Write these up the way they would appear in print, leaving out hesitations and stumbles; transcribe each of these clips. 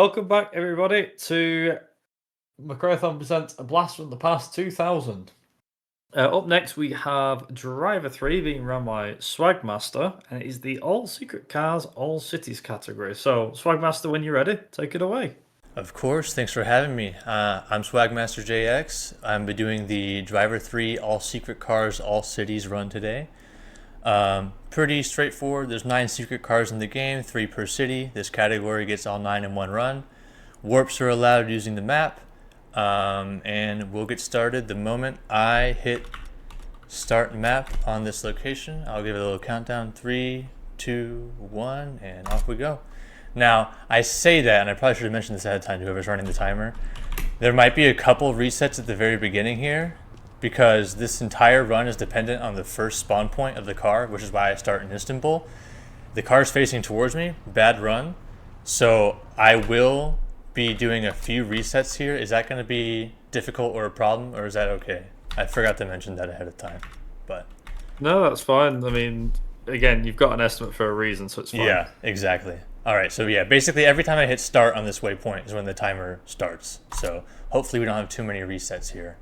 Welcome back, everybody, to McRaeathon presents A Blast from the Past 2000. Up next, we have DRIV3R being run by Swagmaster, and it is the All Secret Cars, All Cities category. So, Swagmaster, when you're ready, take it away. Of course, thanks for having me. I'm Swagmasterjx. I'm doing the DRIV3R All Secret Cars, All Cities run today. Pretty straightforward. There's 9 secret cars in the game, 3 per city. This category gets all 9 in one run. Warps are allowed using the map. And we'll get started the moment I hit start map on this location. I'll give it a little countdown. 3, 2, 1, and off we go. Now, I say that, and I probably should have mentioned this ahead of time to whoever's running the timer. There might be a couple resets at the very beginning here, because this entire run is dependent on the first spawn point of the car, which is why I start in Istanbul. The car's facing towards me, bad run. So I will be doing a few resets here. Is that going to be difficult or a problem, or is that okay? I forgot to mention that ahead of time, but... No, that's fine. I mean, again, you've got an estimate for a reason, so it's fine. Yeah, exactly. All right, so yeah, basically every time I hit start on this waypoint is when the timer starts. So hopefully we don't have too many resets here.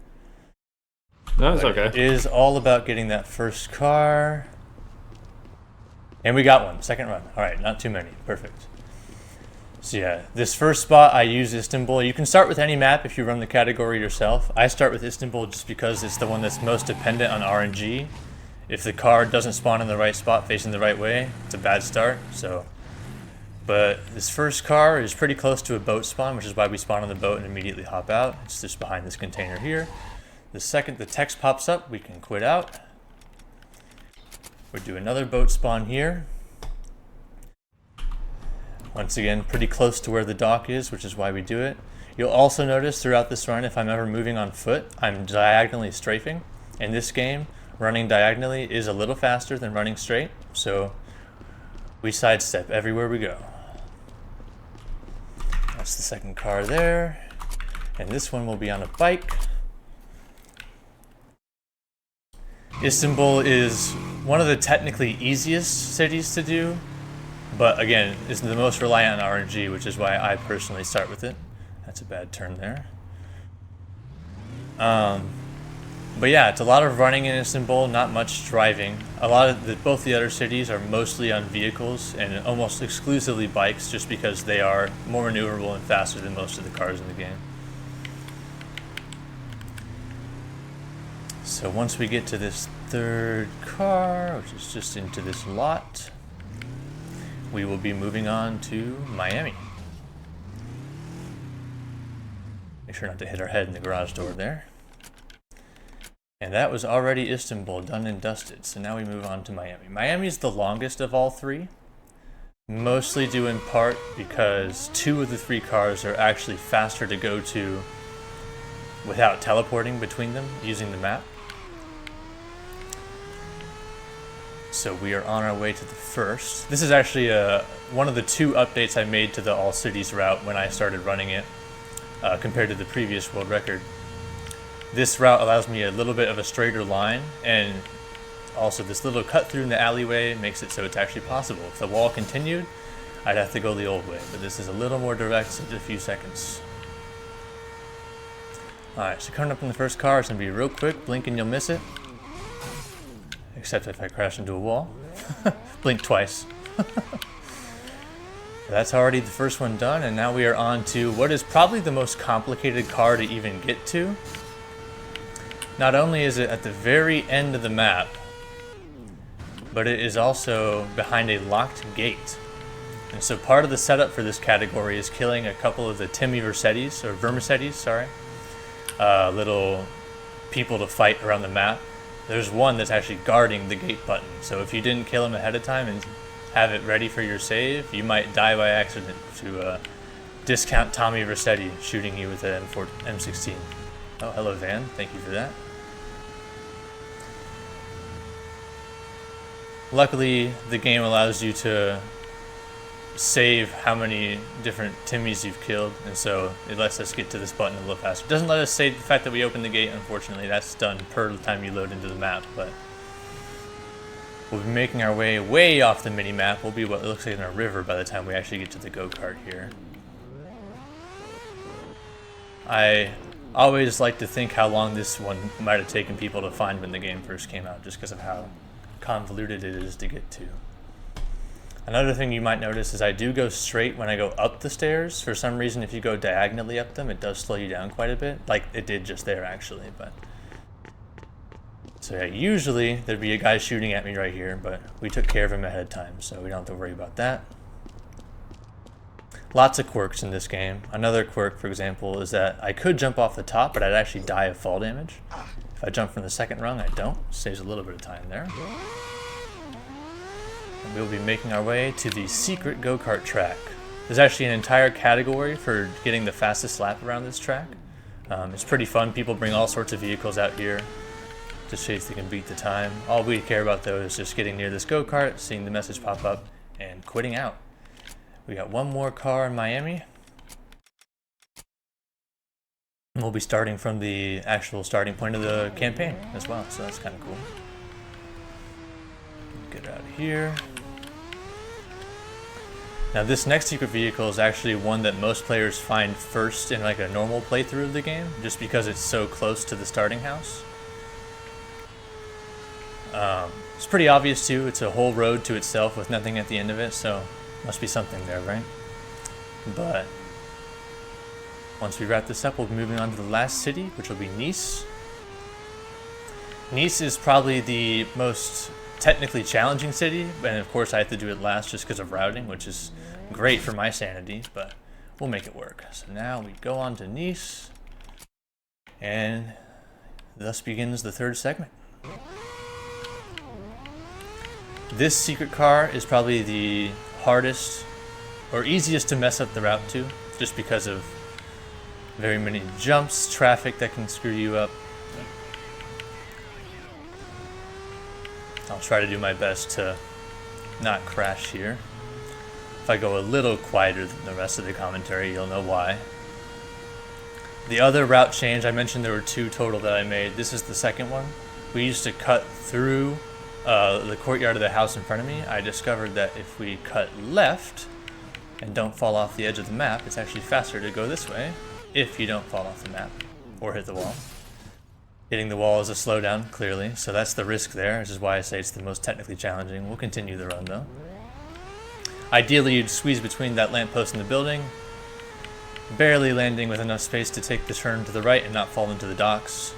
No, it's okay. It is all about getting that first car. And we got one, second run. All right, not too many, perfect. So yeah, this first spot I use Istanbul. You can start with any map if you run the category yourself. I start with Istanbul just because it's the one that's most dependent on RNG. If the car doesn't spawn in the right spot facing the right way, it's a bad start, so... But this first car is pretty close to a boat spawn, which is why we spawn on the boat and immediately hop out. It's just behind this container here. The second the text pops up, we can quit out. We'll do another boat spawn here. Once again, pretty close to where the dock is, which is why we do it. You'll also notice throughout this run, if I'm ever moving on foot, I'm diagonally strafing. In this game, running diagonally is a little faster than running straight, so we sidestep everywhere we go. That's the second car there. And this one will be on a bike. Istanbul is one of the technically easiest cities to do, but again, it's the most reliant on RNG, which is why I personally start with it. That's a bad turn there. But yeah, it's a lot of running in Istanbul, not much driving. Both the other cities are mostly on vehicles and almost exclusively bikes, just because they are more maneuverable and faster than most of the cars in the game. So once we get to this third car, which is just into this lot, we will be moving on to Miami. Make sure not to hit our head in the garage door there. And that was already Istanbul, done and dusted. So now we move on to Miami. Miami is the longest of all 3. Mostly due in part because 2 of the 3 cars are actually faster to go to without teleporting between them using the map. So we are on our way to the first. This is actually one of the 2 updates I made to the All Cities route when I started running it compared to the previous world record. This route allows me a little bit of a straighter line, and also this little cut through in the alleyway makes it so it's actually possible. If the wall continued, I'd have to go the old way, but this is a little more direct, so just a few seconds. Alright, so coming up in the first car, it's going to be real quick, blink and you'll miss it. Except if I crash into a wall. Blink twice. That's already the first one done, and now we are on to what is probably the most complicated car to even get to. Not only is it at the very end of the map, but it is also behind a locked gate. And so part of the setup for this category is killing a couple of the Vermicetis, sorry. Little people to fight around the map. There's one that's actually guarding the gate button. So if you didn't kill him ahead of time and have it ready for your save, you might die by accident to discount Tommy Vercetti shooting you with an M16. Oh, hello Van, thank you for that. Luckily, the game allows you to save how many different Timmys you've killed, and so it lets us get to this button a little faster. It doesn't let us save the fact that we opened the gate, unfortunately. That's done per time you load into the map, but we'll be making our way off the mini-map. We'll be what looks like in a river by the time we actually get to the go-kart here. I always like to think how long this one might have taken people to find when the game first came out, just because of how convoluted it is to get to. Another thing you might notice is I do go straight when I go up the stairs. For some reason, if you go diagonally up them, it does slow you down quite a bit, like it did just there actually. But so yeah, usually there'd be a guy shooting at me right here, but we took care of him ahead of time, so we don't have to worry about that. Lots of quirks in this game. Another quirk, for example, is that I could jump off the top, but I'd actually die of fall damage. If I jump from the second rung, I don't. Saves a little bit of time there. And we'll be making our way to the secret go-kart track. There's actually an entire category for getting the fastest lap around this track. It's pretty fun. People bring all sorts of vehicles out here to see if they can beat the time. All we care about, though, is just getting near this go-kart, seeing the message pop up, and quitting out. We got one more car in Miami. We'll be starting from the actual starting point of the campaign as well, so that's kind of cool. Get out of here. Now this next secret vehicle is actually one that most players find first in like a normal playthrough of the game, just because it's so close to the starting house. It's pretty obvious too, it's a whole road to itself with nothing at the end of it, so must be something there, right? But once we wrap this up, we'll be moving on to the last city, which will be Nice. Nice is probably the most technically challenging city, and of course I have to do it last just because of routing, which is great for my sanity, but we'll make it work. So now we go on to Nice, and thus begins the third segment. This secret car is probably the hardest or easiest to mess up the route to, just because of very many jumps, traffic that can screw you up. I'll try to do my best to not crash here. If I go a little quieter than the rest of the commentary, you'll know why. The other route change, I mentioned there were 2 total that I made. This is the second one. We used to cut through the courtyard of the house in front of me. I discovered that if we cut left and don't fall off the edge of the map, it's actually faster to go this way if you don't fall off the map or hit the wall. Hitting the wall is a slowdown, clearly, so that's the risk there. This is why I say it's the most technically challenging. We'll continue the run, though. Ideally, you'd squeeze between that lamppost and the building, barely landing with enough space to take the turn to the right and not fall into the docks.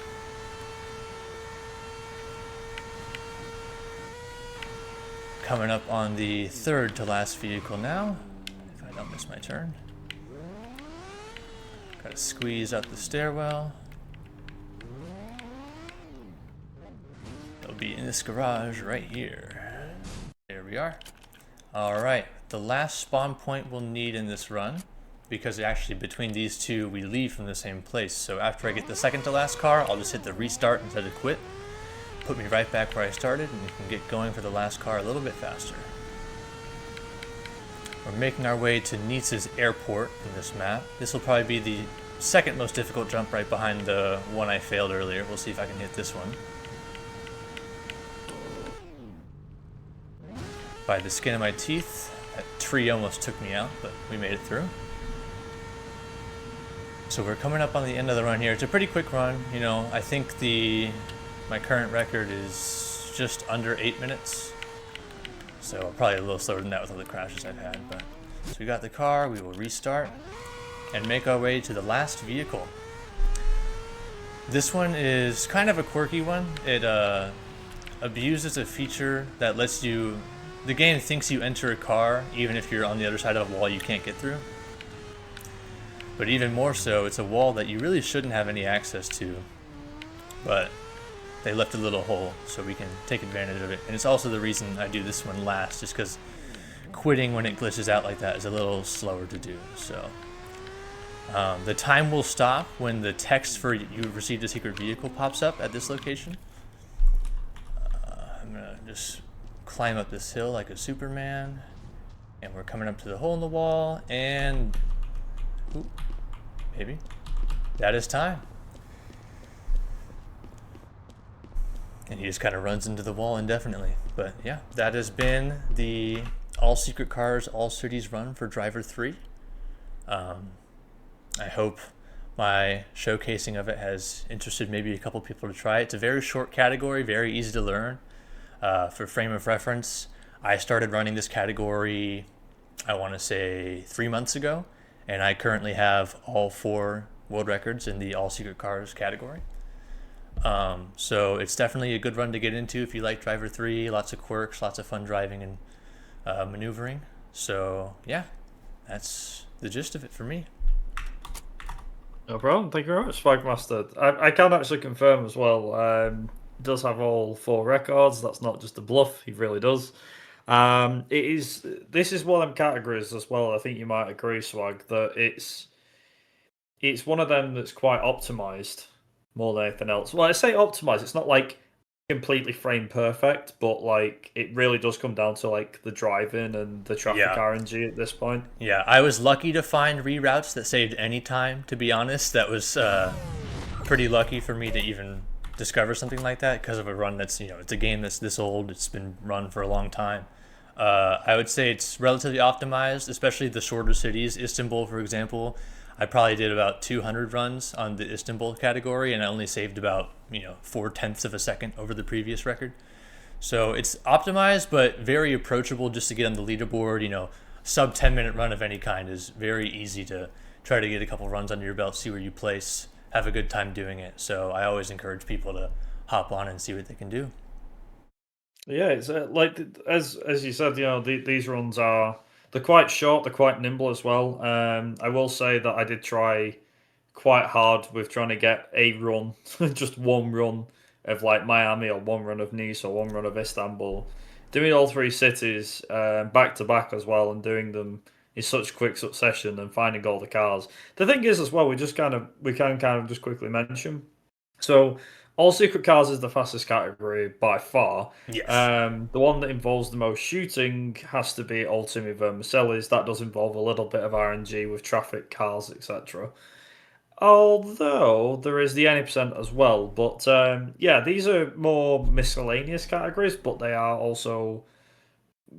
Coming up on the third to last vehicle now, if I don't miss my turn. Gotta squeeze up the stairwell. It'll be in this garage right here. There we are. Alright, the last spawn point we'll need in this run, because actually between these two we leave from the same place. So after I get the second to last car, I'll just hit the restart instead of quit. Put me right back where I started, and we can get going for the last car a little bit faster. We're making our way to Nice's airport in this map. This will probably be the second most difficult jump right behind the one I failed earlier. We'll see if I can hit this one. By the skin of my teeth, that tree almost took me out, but we made it through. So we're coming up on the end of the run here. It's a pretty quick run. You know, I think my current record is just under 8 minutes. So probably a little slower than that with all the crashes I've had. But so we got the car, we will restart and make our way to the last vehicle. This one is kind of a quirky one. It abuses a feature that lets you, the game thinks you enter a car even if you're on the other side of a wall you can't get through. But even more so, it's a wall that you really shouldn't have any access to, but they left a little hole so we can take advantage of it. And it's also the reason I do this one last, just because quitting when it glitches out like that is a little slower to do. So the time will stop when the text for "you received a secret vehicle" pops up at this location. I'm gonna just climb up this hill like a Superman, and we're coming up to the hole in the wall, and ooh, maybe that is time. And he just kind of runs into the wall indefinitely. But yeah, that has been the all secret cars, all cities run for Driver 3. I hope my showcasing of it has interested maybe a couple people to try it. It's a very short category, very easy to learn. For frame of reference, I started running this category, I want to say 3 months ago, and I currently have all 4 world records in the all secret cars category. So it's definitely a good run to get into if you like Driver 3, lots of quirks, lots of fun driving and maneuvering. So yeah, that's the gist of it for me. No problem. Thank you very much, Swagmaster. I can actually confirm as well. Does have all 4 records. That's not just a bluff. He really does. It is. This is one of them categories as well. I think you might agree, Swag, that it's one of them that's quite optimized more than anything else. Well, I say optimized. It's not like completely frame perfect, but like it really does come down to like the driving and the traffic Yeah. RNG at this point. Yeah, I was lucky to find reroutes that saved any time, to be honest. That was pretty lucky for me to even discover something like that because of a run that's, it's a game that's this old. It's been run for a long time. I would say it's relatively optimized, especially the shorter cities. Istanbul, for example, I probably did about 200 runs on the Istanbul category, and I only saved about 4/10 of a second over the previous record. So it's optimized, but very approachable just to get on the leaderboard. Sub 10-minute run of any kind is very easy to try to get a couple runs under your belt, see where you place, have a good time doing it. So I always encourage people to hop on and see what they can do. Yeah, it's like as you said, these runs they're quite short, they're quite nimble as well. I will say that I did try quite hard with trying to get a run, just one run of like Miami or one run of Nice or one run of Istanbul, doing all 3 cities back to back as well, and doing them in such quick succession and finding all the cars. The thing is as well, we can kind of just quickly mention. So, all secret cars is the fastest category by far. Yes. The one that involves the most shooting has to be Ultimi Vermicelli's. That does involve a little bit of RNG with traffic, cars, etc. Although there is the any percent as well. But yeah, these are more miscellaneous categories, but they are also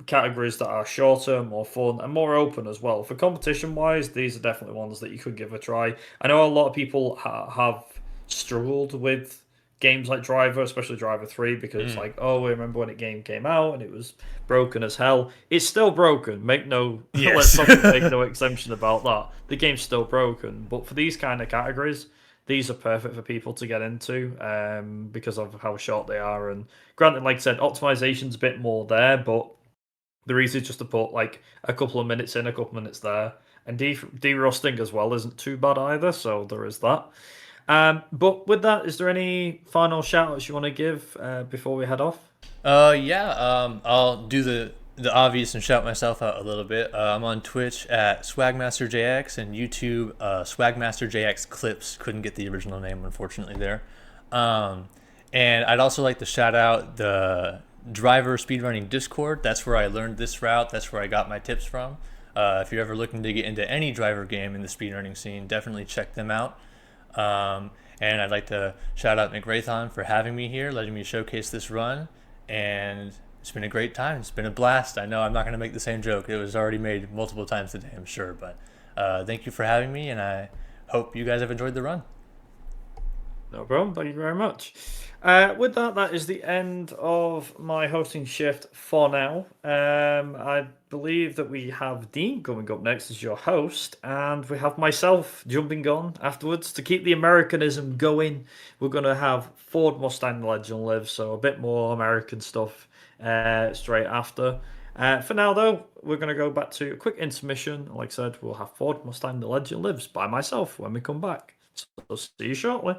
categories that are shorter, more fun, and more open as well. For competition wise, these are definitely ones that you could give a try. I know a lot of people have struggled with games like Driver, especially Driver 3, because it's like, oh, I remember when it game came out and it was broken as hell. It's still broken. Make no let's Yes. not make no exemption about that. The game's still broken. But for these kind of categories, these are perfect for people to get into because of how short they are. And granted, like I said, optimization's a bit more there, but they're easy just to put like a couple of minutes in, a couple of minutes there. And de-rusting as well isn't too bad either, so there is that. But with that, is there any final shout outs you want to give before we head off? Yeah. I'll do the obvious and shout myself out a little bit. I'm on Twitch at Swagmasterjx and YouTube Swagmasterjx Clips. Couldn't get the original name, unfortunately, there. And I'd also like to shout out the driver speedrunning Discord. That's where I learned this route. That's where I got my tips from. If you're ever looking to get into any driver game in the speedrunning scene, definitely check them out. And I'd like to shout out McRaeathon for having me here, letting me showcase this run. And it's been a great time. It's been a blast. I know I'm not going to make the same joke. It was already made multiple times today, I'm sure. But thank you for having me, and I hope you guys have enjoyed the run. No problem. Thank you very much. With that, that is the end of my hosting shift for now. I believe that we have Dean coming up next as your host, and we have myself jumping on afterwards to keep the Americanism going. We're going to have Ford Mustang Legend Live, so a bit more American stuff straight after. For now, though, we're going to go back to a quick intermission. Like I said, we'll have Ford Mustang The Legend Lives by myself when we come back. So see you shortly.